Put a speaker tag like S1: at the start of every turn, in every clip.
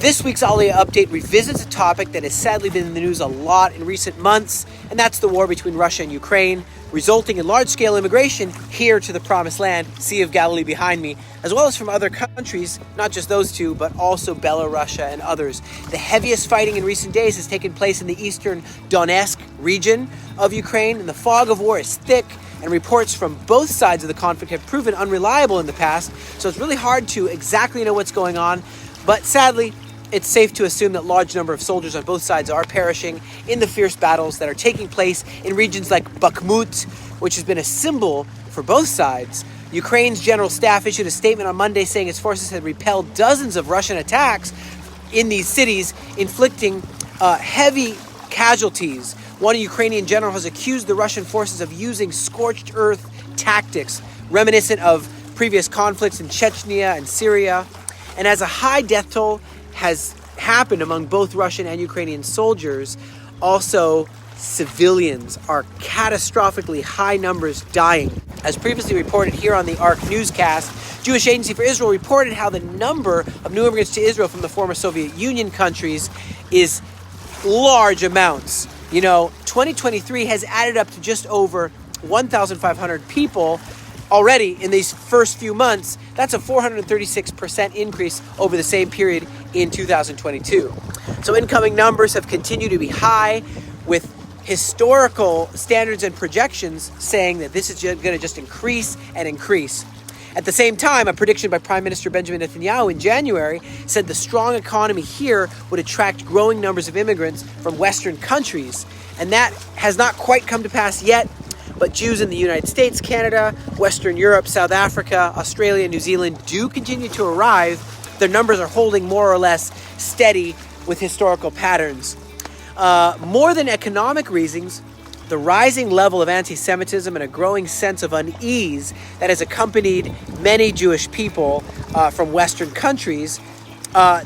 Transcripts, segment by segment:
S1: This week's Aliyah update revisits a topic that has sadly been in the news a lot in recent months, and that's the war between Russia and Ukraine, resulting in large-scale immigration here to the Promised Land, Sea of Galilee behind me, as well as from other countries, not just those two, but also Belarus and others. The heaviest fighting in recent days has taken place in the eastern Donetsk region of Ukraine, and the fog of war is thick, and reports from both sides of the conflict have proven unreliable in the past, so it's really hard to exactly know what's going on. But sadly, it's safe to assume that large number of soldiers on both sides are perishing in the fierce battles that are taking place in regions like Bakhmut, which has been a symbol for both sides. Ukraine's general staff issued a statement on Monday saying its forces had repelled dozens of Russian attacks in these cities, inflicting heavy casualties. One Ukrainian general has accused the Russian forces of using scorched earth tactics, reminiscent of previous conflicts in Chechnya and Syria. And as a high death toll has happened among both Russian and Ukrainian soldiers, also civilians are catastrophically high numbers dying. As previously reported here on the ARC newscast, Jewish Agency for Israel reported how the number of new immigrants to Israel from the former Soviet Union countries is large amounts. 2023 has added up to just over 1,500 people already in these first few months. That's a 436% increase over the same period in 2022. So incoming numbers have continued to be high, with historical standards and projections saying that this is going to just increase and increase. At the same time, a prediction by Prime Minister Benjamin Netanyahu in January said the strong economy here would attract growing numbers of immigrants from Western countries. And that has not quite come to pass yet. But Jews in the United States, Canada, Western Europe, South Africa, Australia, New Zealand do continue to arrive. Their numbers are holding more or less steady with historical patterns. More than economic reasons, the rising level of anti-Semitism and a growing sense of unease that has accompanied many Jewish people from Western countries,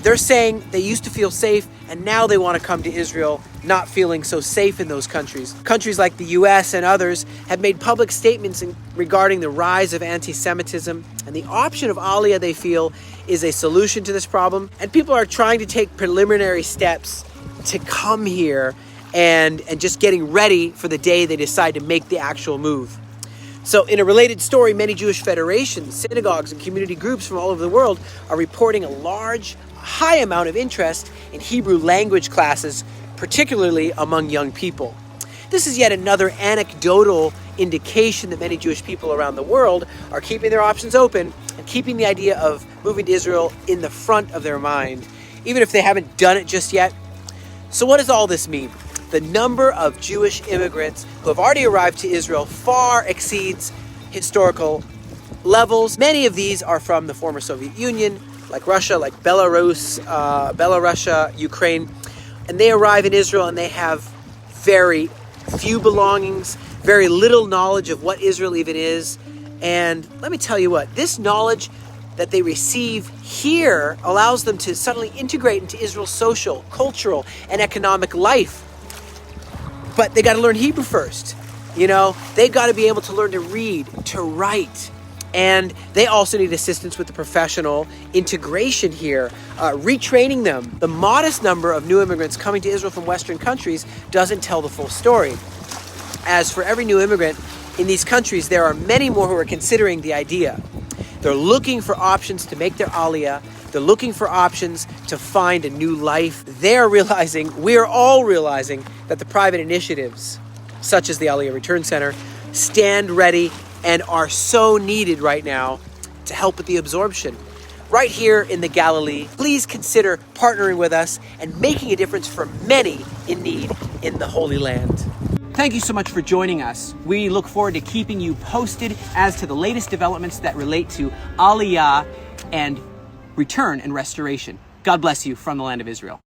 S1: they're saying they used to feel safe and now they want to come to Israel, not feeling so safe in those countries. Countries like the US and others have made public statements regarding the rise of anti-Semitism, and the option of Aliyah, they feel, is a solution to this problem. And people are trying to take preliminary steps to come here and just getting ready for the day they decide to make the actual move. So in a related story, many Jewish federations, synagogues, and community groups from all over the world are reporting a high amount of interest in Hebrew language classes, particularly among young people. This is yet another anecdotal indication that many Jewish people around the world are keeping their options open and keeping the idea of moving to Israel in the front of their mind, even if they haven't done it just yet. So what does all this mean? The number of Jewish immigrants who have already arrived to Israel far exceeds historical levels. Many of these are from the former Soviet Union, like Russia, like Belarus, Ukraine. And they arrive in Israel and they have very few belongings, very little knowledge of what Israel even is. And let me tell you what, this knowledge that they receive here allows them to suddenly integrate into Israel's social, cultural, and economic life. But they got to learn Hebrew first. They've got to be able to learn to read, to write. And they also need assistance with the professional integration here, retraining them. The modest number of new immigrants coming to Israel from Western countries doesn't tell the full story. As for every new immigrant in these countries, there are many more who are considering the idea. They're looking for options to make their Aliyah. They're looking for options to find a new life. We're all realizing that the private initiatives, such as the Aliyah Return Center, stand ready and are so needed right now to help with the absorption. Right here in the Galilee, please consider partnering with us and making a difference for many in need in the Holy Land. Thank you so much for joining us. We look forward to keeping you posted as to the latest developments that relate to Aliyah and return and restoration. God bless you from the land of Israel.